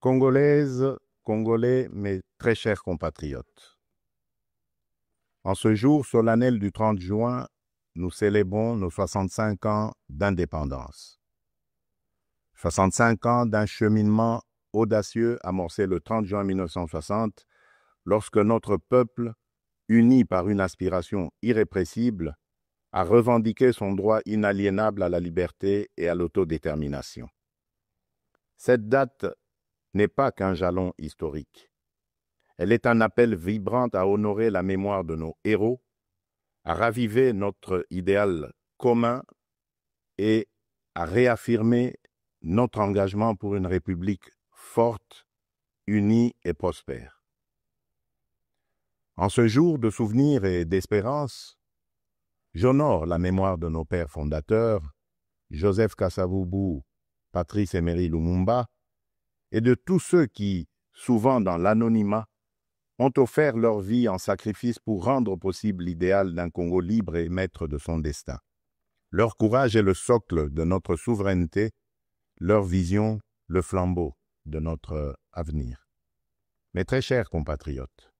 Congolaises, Congolais, mes très chers compatriotes, en ce jour solennel du 30 juin, nous célébrons nos 65 ans d'indépendance. 65 ans d'un cheminement audacieux amorcé le 30 juin 1960, lorsque notre peuple, uni par une aspiration irrépressible, a revendiqué son droit inaliénable à la liberté et à l'autodétermination. Cette date n'est pas qu'un jalon historique. Elle est un appel vibrant à honorer la mémoire de nos héros, à raviver notre idéal commun et à réaffirmer notre engagement pour une République forte, unie et prospère. En ce jour de souvenir et d'espérance, j'honore la mémoire de nos pères fondateurs, Joseph Kasavubu, Patrice Emery Lumumba, et de tous ceux qui, souvent dans l'anonymat, ont offert leur vie en sacrifice pour rendre possible l'idéal d'un Congo libre et maître de son destin. Leur courage est le socle de notre souveraineté, leur vision, le flambeau de notre avenir. Mes très chers compatriotes,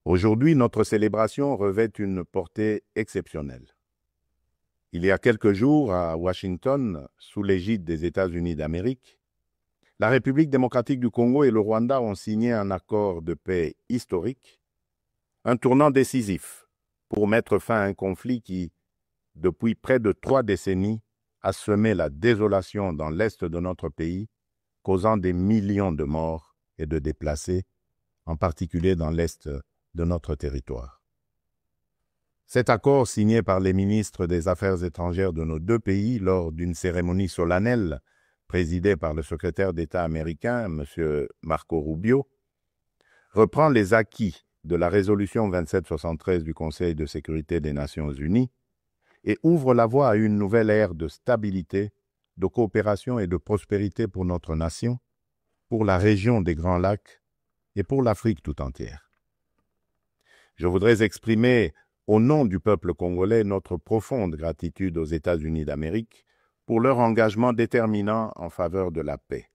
aujourd'hui, notre célébration revêt une portée exceptionnelle. Il y a quelques jours, à Washington, sous l'égide des États-Unis d'Amérique, la République démocratique du Congo et le Rwanda ont signé un accord de paix historique, un tournant décisif pour mettre fin à un conflit qui, depuis près de 3 décennies, a semé la désolation dans l'est de notre pays, causant des millions de morts et de déplacés, en particulier dans l'est de notre territoire. Cet accord, signé par les ministres des Affaires étrangères de nos 2 pays lors d'une cérémonie solennelle présidée par le secrétaire d'État américain, M. Marco Rubio, reprend les acquis de la résolution 2773 du Conseil de sécurité des Nations unies et ouvre la voie à une nouvelle ère de stabilité, de coopération et de prospérité pour notre nation, pour la région des Grands Lacs et pour l'Afrique tout entière. Je voudrais exprimer, au nom du peuple congolais, notre profonde gratitude aux États-Unis d'Amérique pour leur engagement déterminant en faveur de la paix.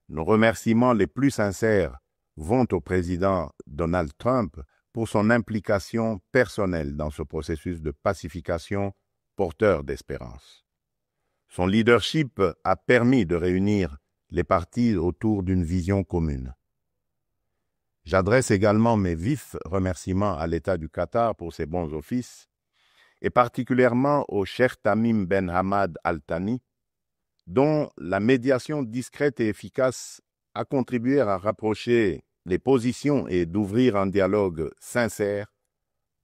Nos remerciements les plus sincères vont au président Donald Trump pour son implication personnelle dans ce processus de pacification porteur d'espérance. Son leadership a permis de réunir les partis autour d'une vision commune. J'adresse également mes vifs remerciements à l'État du Qatar pour ses bons offices, et particulièrement au Cheikh Tamim Ben Hamad Al Thani, dont la médiation discrète et efficace a contribué à rapprocher les positions et d'ouvrir un dialogue sincère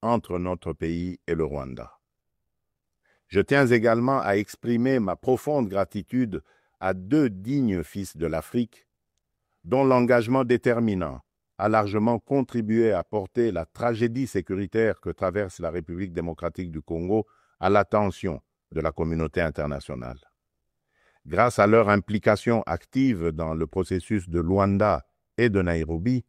entre notre pays et le Rwanda. Je tiens également à exprimer ma profonde gratitude à 2 dignes fils de l'Afrique, dont l'engagement déterminant a largement contribué à porter la tragédie sécuritaire que traverse la République démocratique du Congo à l'attention de la communauté internationale. Grâce à leur implication active dans le processus de Luanda et de Nairobi,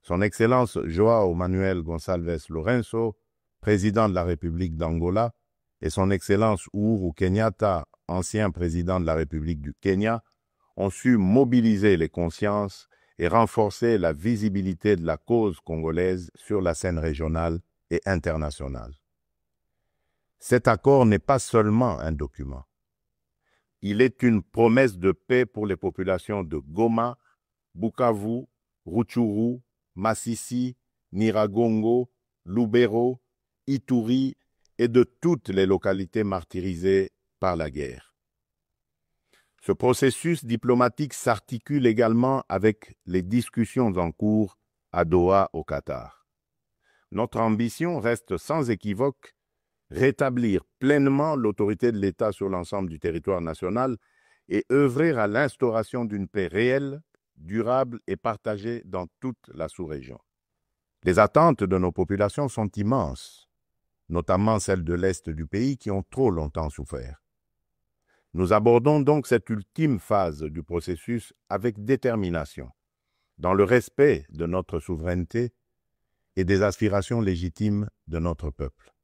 Son Excellence João Manuel Gonçalves Lourenço, président de la République d'Angola, et Son Excellence Uhuru Kenyatta, ancien président de la République du Kenya, ont su mobiliser les consciences et renforcer la visibilité de la cause congolaise sur la scène régionale et internationale. Cet accord n'est pas seulement un document. Il est une promesse de paix pour les populations de Goma, Bukavu, Rutshuru, Masisi, Nyiragongo, Lubero, Ituri et de toutes les localités martyrisées par la guerre. Ce processus diplomatique s'articule également avec les discussions en cours à Doha, au Qatar. Notre ambition reste sans équivoque rétablir pleinement l'autorité de l'État sur l'ensemble du territoire national et œuvrer à l'instauration d'une paix réelle, durable et partagée dans toute la sous-région. Les attentes de nos populations sont immenses, notamment celles de l'Est du pays qui ont trop longtemps souffert. Nous abordons donc cette ultime phase du processus avec détermination, dans le respect de notre souveraineté et des aspirations légitimes de notre peuple.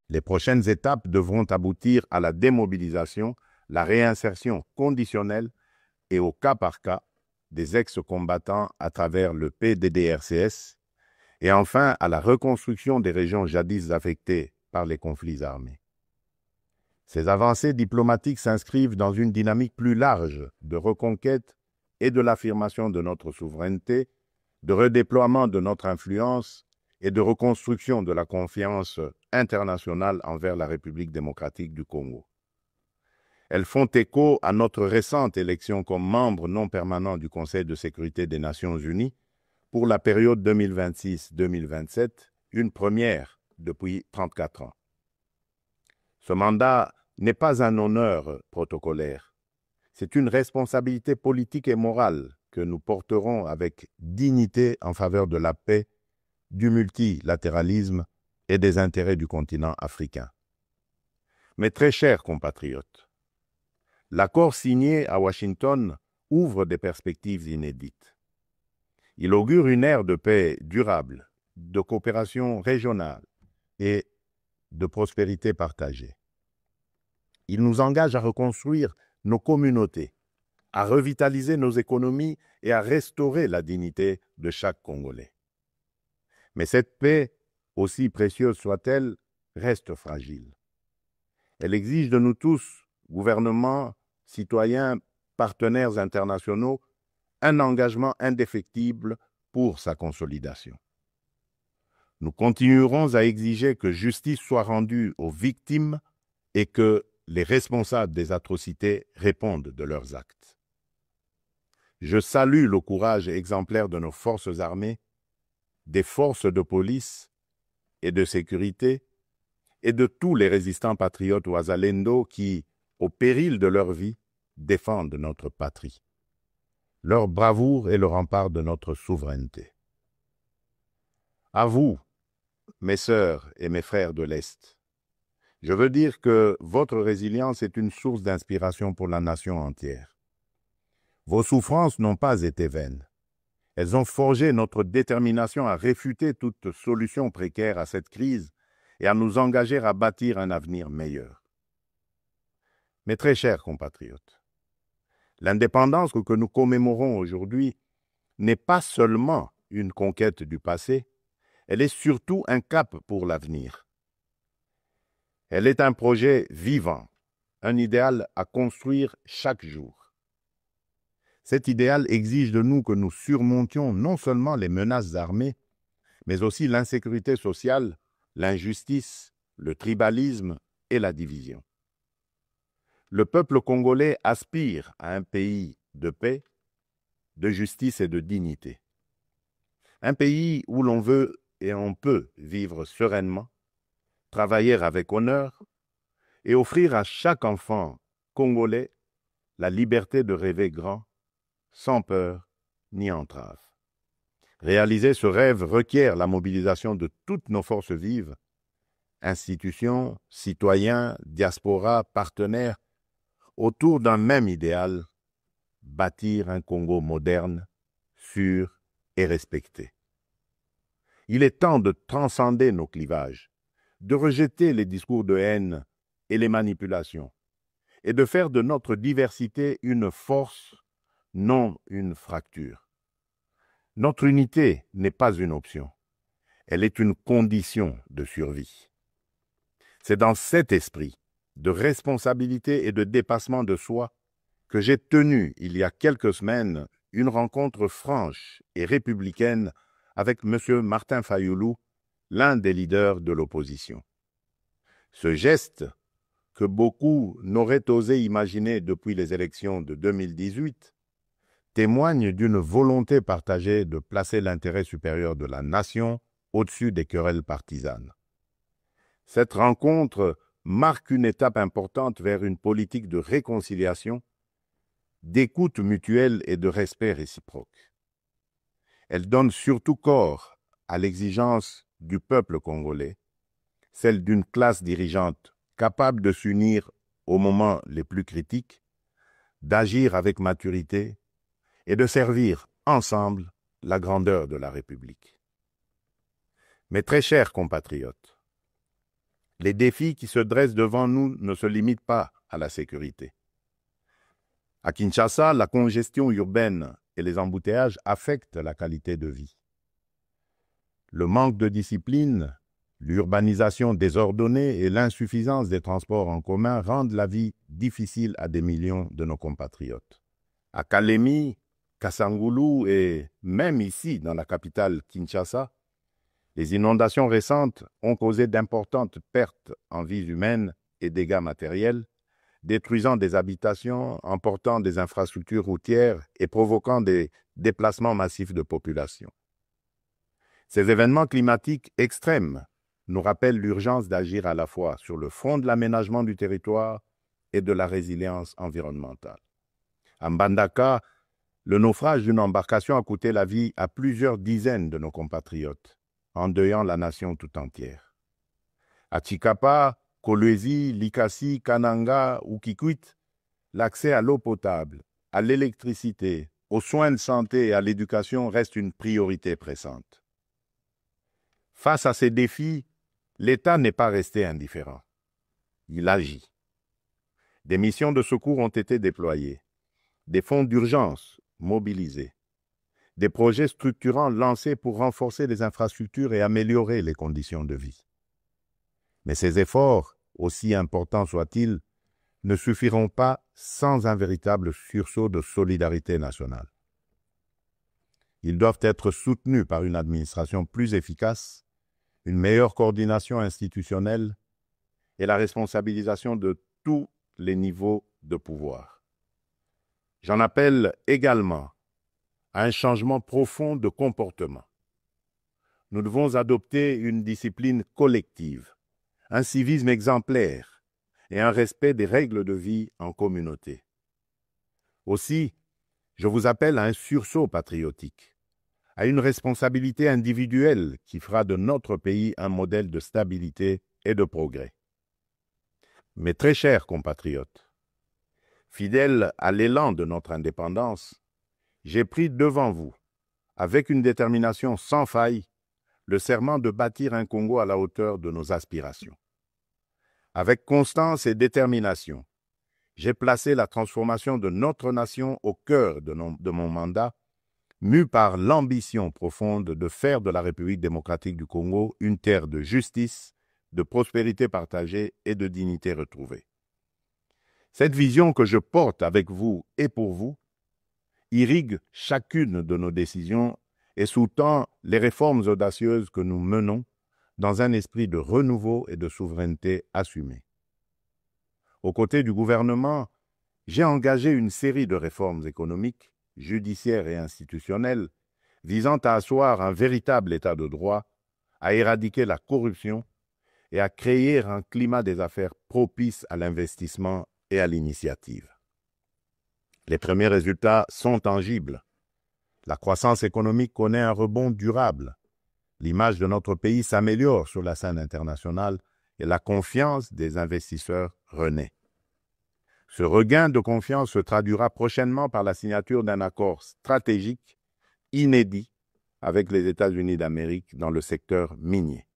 Les prochaines étapes devront aboutir à la démobilisation, la réinsertion conditionnelle et au cas par cas des ex-combattants à travers le PDDRCS et enfin à la reconstruction des régions jadis affectées par les conflits armés. Ces avancées diplomatiques s'inscrivent dans une dynamique plus large de reconquête et de l'affirmation de notre souveraineté, de redéploiement de notre influence et de reconstruction de la confiance internationale envers la République démocratique du Congo. Elles font écho à notre récente élection comme membre non permanent du Conseil de sécurité des Nations Unies pour la période 2026-2027, une première depuis 34 ans. Ce mandat n'est pas un honneur protocolaire, c'est une responsabilité politique et morale que nous porterons avec dignité en faveur de la paix, du multilatéralisme et des intérêts du continent africain. Mes très chers compatriotes, l'accord signé à Washington ouvre des perspectives inédites. Il augure une ère de paix durable, de coopération régionale et de prospérité partagée. Il nous engage à reconstruire nos communautés, à revitaliser nos économies et à restaurer la dignité de chaque Congolais. Mais cette paix, aussi précieuse soit-elle, reste fragile. Elle exige de nous tous, gouvernements, citoyens, partenaires internationaux, un engagement indéfectible pour sa consolidation. Nous continuerons à exiger que justice soit rendue aux victimes et que les responsables des atrocités répondent de leurs actes. Je salue le courage exemplaire de nos forces armées, des forces de police et de sécurité et de tous les résistants patriotes Ouazalendo qui, au péril de leur vie, défendent notre patrie. Leur bravoure est le rempart de notre souveraineté. À vous, mes sœurs et mes frères de l'Est, je veux dire que votre résilience est une source d'inspiration pour la nation entière. Vos souffrances n'ont pas été vaines. Elles ont forgé notre détermination à réfuter toute solution précaire à cette crise et à nous engager à bâtir un avenir meilleur. Mes très chers compatriotes, l'indépendance que nous commémorons aujourd'hui n'est pas seulement une conquête du passé, elle est surtout un cap pour l'avenir. Elle est un projet vivant, un idéal à construire chaque jour. Cet idéal exige de nous que nous surmontions non seulement les menaces armées, mais aussi l'insécurité sociale, l'injustice, le tribalisme et la division. Le peuple congolais aspire à un pays de paix, de justice et de dignité. Un pays où l'on veut et on peut vivre sereinement, travailler avec honneur et offrir à chaque enfant congolais la liberté de rêver grand, sans peur ni entrave. Réaliser ce rêve requiert la mobilisation de toutes nos forces vives, institutions, citoyens, diaspora, partenaires, autour d'un même idéal, bâtir un Congo moderne, sûr et respecté. Il est temps de transcender nos clivages, de rejeter les discours de haine et les manipulations, et de faire de notre diversité une force, non une fracture. Notre unité n'est pas une option, elle est une condition de survie. C'est dans cet esprit de responsabilité et de dépassement de soi que j'ai tenu, il y a quelques semaines, une rencontre franche et républicaine avec M. Martin Fayoulou, l'un des leaders de l'opposition. Ce geste, que beaucoup n'auraient osé imaginer depuis les élections de 2018, témoigne d'une volonté partagée de placer l'intérêt supérieur de la nation au-dessus des querelles partisanes. Cette rencontre marque une étape importante vers une politique de réconciliation, d'écoute mutuelle et de respect réciproque. Elle donne surtout corps à l'exigence du peuple congolais, celle d'une classe dirigeante capable de s'unir aux moments les plus critiques, d'agir avec maturité et de servir ensemble la grandeur de la République. Mes très chers compatriotes, les défis qui se dressent devant nous ne se limitent pas à la sécurité. À Kinshasa, la congestion urbaine et les embouteillages affectent la qualité de vie. Le manque de discipline, l'urbanisation désordonnée et l'insuffisance des transports en commun rendent la vie difficile à des millions de nos compatriotes. À Kalemi, Kassangulu et même ici, dans la capitale Kinshasa, les inondations récentes ont causé d'importantes pertes en vies humaines et dégâts matériels, détruisant des habitations, emportant des infrastructures routières et provoquant des déplacements massifs de population. Ces événements climatiques extrêmes nous rappellent l'urgence d'agir à la fois sur le front de l'aménagement du territoire et de la résilience environnementale. À Mbandaka, le naufrage d'une embarcation a coûté la vie à plusieurs dizaines de nos compatriotes, endeuillant la nation tout entière. À Tshikapa, Kolwezi, Likasi, Kananga ou Kikwit, l'accès à l'eau potable, à l'électricité, aux soins de santé et à l'éducation reste une priorité pressante. Face à ces défis, l'État n'est pas resté indifférent. Il agit. Des missions de secours ont été déployées, des fonds d'urgence mobilisés, des projets structurants lancés pour renforcer les infrastructures et améliorer les conditions de vie. Mais ces efforts, aussi importants soient-ils, ne suffiront pas sans un véritable sursaut de solidarité nationale. Ils doivent être soutenus par une administration plus efficace, une meilleure coordination institutionnelle et la responsabilisation de tous les niveaux de pouvoir. J'en appelle également à un changement profond de comportement. Nous devons adopter une discipline collective, un civisme exemplaire et un respect des règles de vie en communauté. Aussi, je vous appelle à un sursaut patriotique, à une responsabilité individuelle qui fera de notre pays un modèle de stabilité et de progrès. Mes très chers compatriotes, fidèles à l'élan de notre indépendance, j'ai pris devant vous, avec une détermination sans faille, le serment de bâtir un Congo à la hauteur de nos aspirations. Avec constance et détermination, j'ai placé la transformation de notre nation au cœur de mon mandat, mu par l'ambition profonde de faire de la République démocratique du Congo une terre de justice, de prospérité partagée et de dignité retrouvée. Cette vision que je porte avec vous et pour vous irrigue chacune de nos décisions et sous-tend les réformes audacieuses que nous menons dans un esprit de renouveau et de souveraineté assumée. Aux côtés du gouvernement, j'ai engagé une série de réformes économiques, judiciaires et institutionnelles visant à asseoir un véritable état de droit, à éradiquer la corruption et à créer un climat des affaires propice à l'investissement et à l'initiative. Les premiers résultats sont tangibles. La croissance économique connaît un rebond durable. L'image de notre pays s'améliore sur la scène internationale et la confiance des investisseurs renaît. Ce regain de confiance se traduira prochainement par la signature d'un accord stratégique inédit avec les États-Unis d'Amérique dans le secteur minier.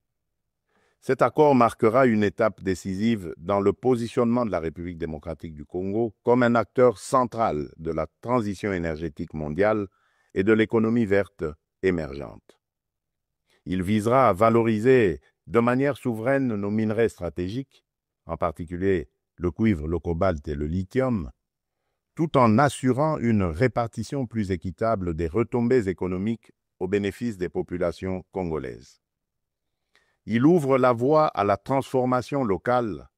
Cet accord marquera une étape décisive dans le positionnement de la République démocratique du Congo comme un acteur central de la transition énergétique mondiale et de l'économie verte émergente. Il visera à valoriser de manière souveraine nos minerais stratégiques, en particulier le cuivre, le cobalt et le lithium, tout en assurant une répartition plus équitable des retombées économiques au bénéfice des populations congolaises. Il ouvre la voie à la transformation locale,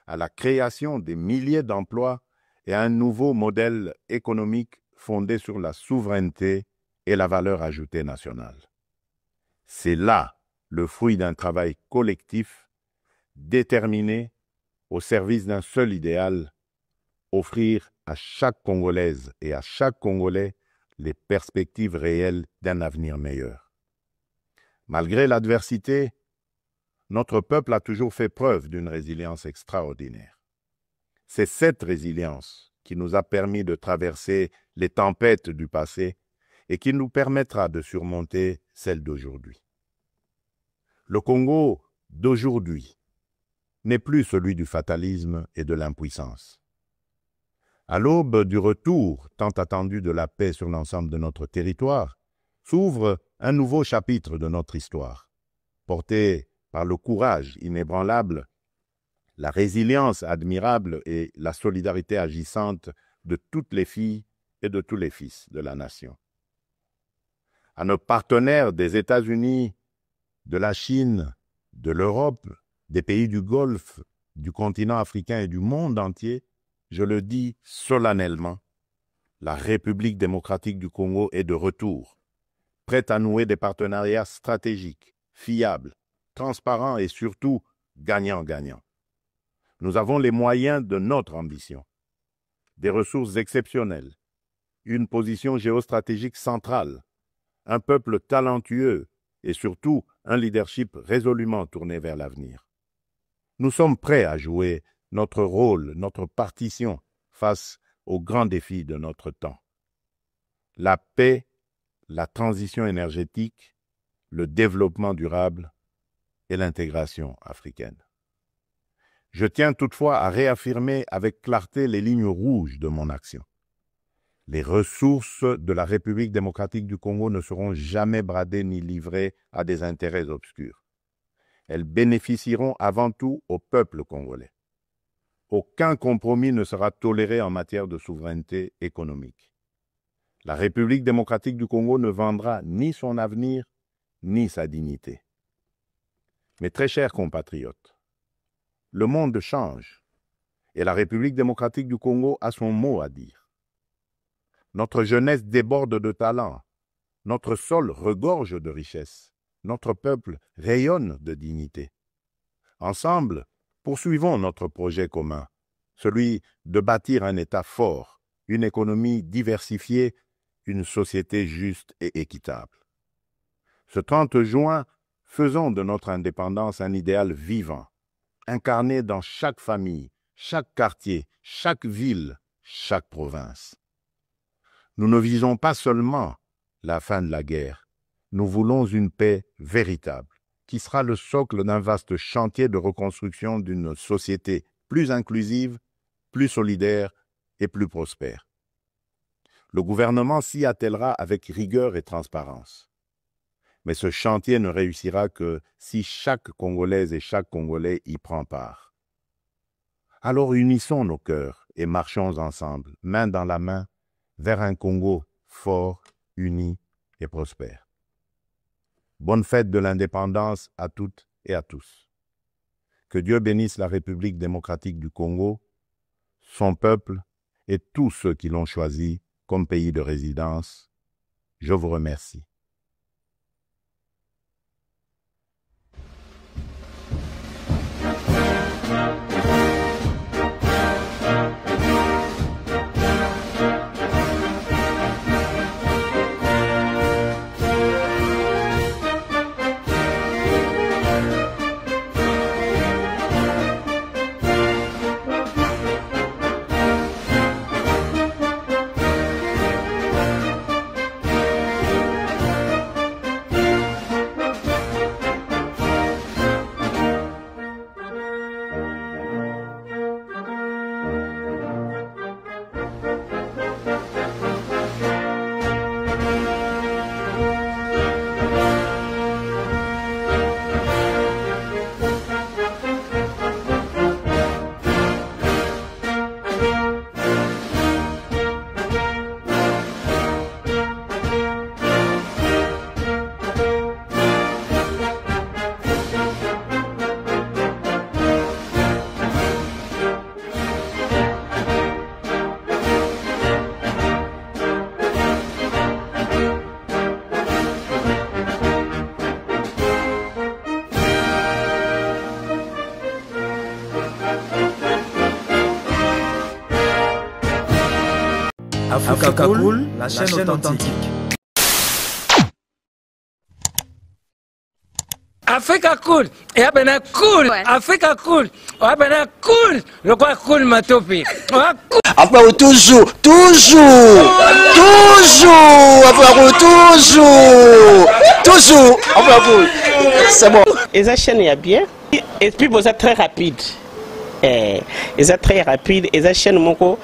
à la création des milliers d'emplois et à un nouveau modèle économique fondé sur la souveraineté et la valeur ajoutée nationale. C'est là le fruit d'un travail collectif, déterminé, au service d'un seul idéal, offrir à chaque Congolaise et à chaque Congolais les perspectives réelles d'un avenir meilleur. Malgré l'adversité, notre peuple a toujours fait preuve d'une résilience extraordinaire. C'est cette résilience qui nous a permis de traverser les tempêtes du passé et qui nous permettra de surmonter celles d'aujourd'hui. Le Congo d'aujourd'hui n'est plus celui du fatalisme et de l'impuissance. À l'aube du retour tant attendu de la paix sur l'ensemble de notre territoire, s'ouvre un nouveau chapitre de notre histoire, porté par le courage inébranlable, la résilience admirable et la solidarité agissante de toutes les filles et de tous les fils de la nation. À nos partenaires des États-Unis, de la Chine, de l'Europe, des pays du Golfe, du continent africain et du monde entier, je le dis solennellement, la République démocratique du Congo est de retour, prête à nouer des partenariats stratégiques, fiables, transparents et surtout gagnant-gagnant. Nous avons les moyens de notre ambition, des ressources exceptionnelles, une position géostratégique centrale, un peuple talentueux et surtout un leadership résolument tourné vers l'avenir. Nous sommes prêts à jouer notre rôle, notre partition face aux grands défis de notre temps. La paix, la transition énergétique, le développement durable et l'intégration africaine. Je tiens toutefois à réaffirmer avec clarté les lignes rouges de mon action. Les ressources de la République démocratique du Congo ne seront jamais bradées ni livrées à des intérêts obscurs. Elles bénéficieront avant tout au peuple congolais. Aucun compromis ne sera toléré en matière de souveraineté économique. La République démocratique du Congo ne vendra ni son avenir, ni sa dignité. Mes très chers compatriotes, le monde change et la République démocratique du Congo a son mot à dire. Notre jeunesse déborde de talent, notre sol regorge de richesses, notre peuple rayonne de dignité. Ensemble, poursuivons notre projet commun, celui de bâtir un État fort, une économie diversifiée, une société juste et équitable. Ce 30 juin, faisons de notre indépendance un idéal vivant, incarné dans chaque famille, chaque quartier, chaque ville, chaque province. Nous ne visons pas seulement la fin de la guerre, nous voulons une paix véritable, qui sera le socle d'un vaste chantier de reconstruction d'une société plus inclusive, plus solidaire et plus prospère. Le gouvernement s'y attellera avec rigueur et transparence. Mais ce chantier ne réussira que si chaque Congolaise et chaque Congolais y prend part. Alors unissons nos cœurs et marchons ensemble, main dans la main, vers un Congo fort, uni et prospère. Bonne fête de l'indépendance à toutes et à tous. Que Dieu bénisse la République démocratique du Congo, son peuple et tous ceux qui l'ont choisi comme pays de résidence. Je vous remercie. Africa Cool, la chaîne authentique. Africa Cool, et abena cool, Africa Cool, abena cool, le quoi cool matopi. Africa toujours, Africa Cool. C'est bon. Et ça chaîne est bien, et puis vous êtes très rapide. Et ça très rapide, et ça chaîne moko.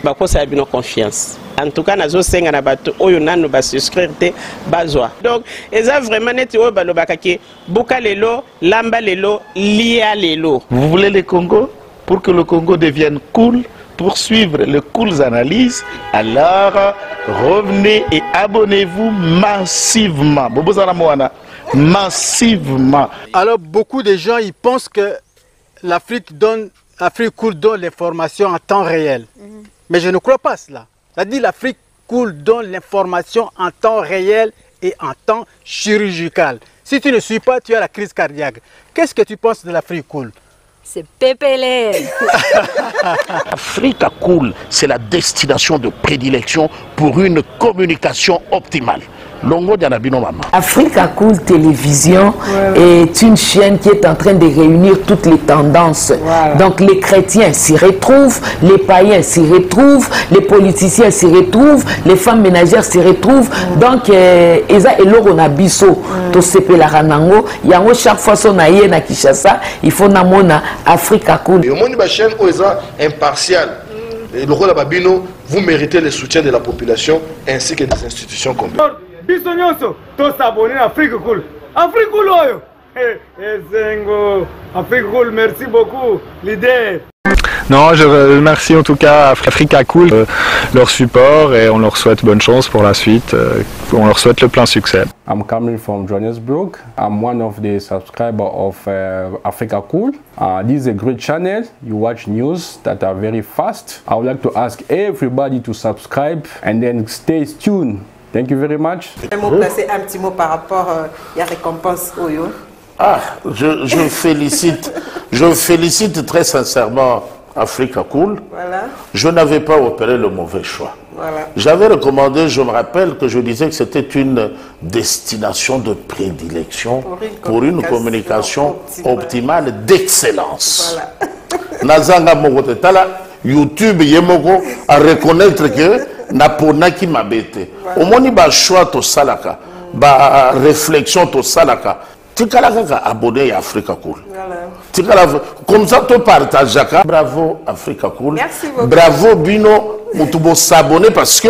bakosa ya bino confiance. En tout cas nazo senga na bato oyo nanu ba souscrire te bazwa. Donc eza vraiment neti oyo balobaka ke buka lelo lamba lelo lia lelo. Vous voulez le Congo? Pour que le Congo devienne cool, pour suivre les cool analyses, alors revenez et abonnez-vous massivement. Massivement. Alors beaucoup de gens ils pensent que l'Afrique cool donne l'information en temps réel. Mais je ne crois pas cela. C'est-à-dire l'Afrique cool donne l'information en temps réel et en temps chirurgical. Si tu ne suis pas, tu as la crise cardiaque. Qu'est-ce que tu penses de l'Afrique cool? C'est PPL. Africa Cool, c'est la destination de prédilection pour une communication optimale. Longo Dianabino Mama. Africa Cool Télévision est une chaîne qui est en train de réunir toutes les tendances. Donc les chrétiens s'y retrouvent, les païens s'y retrouvent, les politiciens s'y retrouvent, les femmes ménagères s'y retrouvent. Donc Eza Eloro na biso to sepe la ranango, yango chaque fois son aye na Kinshasa, il faut namona Africa Cool. Et au monde de chaîne Oza impartial. Et le rôle de Babino, vous méritez le soutien de la population ainsi que des institutions complètes. Afrique Cool. Afrique Cool, Afrique Cool, merci beaucoup, leader. Non, je remercie en tout cas Africa Cool, leur support et on leur souhaite bonne chance pour la suite. On leur souhaite le plein succès. I'm coming from Johannesburg. I'm one of the subscribers of Africa Cool. This is a great channel. You watch news that are very fast. I would like to ask everybody to subscribe and then stay tuned. Thank you very much. Placer un petit mot par rapport à la récompense Oyo. Je félicite très sincèrement Africa Cool. Voilà. Je n'avais pas opéré le mauvais choix. Voilà. J'avais recommandé, je me rappelle que je disais que c'était une destination de prédilection pour une communication optimale d'excellence. Voilà. Nazanga Mogotala, YouTube Yemoko à reconnaître que Naponaki Mabete. Au moins, il choix to salaka, ba réflexion to salaka. Tikalaka abonné à Africa Cool. Voilà. Comme ça, tu partages. Bravo Africa Cool. Merci beaucoup. Bravo Bino. Mutubo s'abonner parce que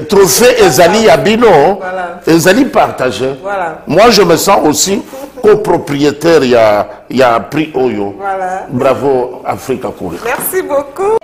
trophée Ezali à Bino. Voilà. Ezali partagé. Voilà. Moi, je me sens aussi copropriétaire. Il y a prix Oyo. Voilà. Bravo Africa Cool. Merci beaucoup.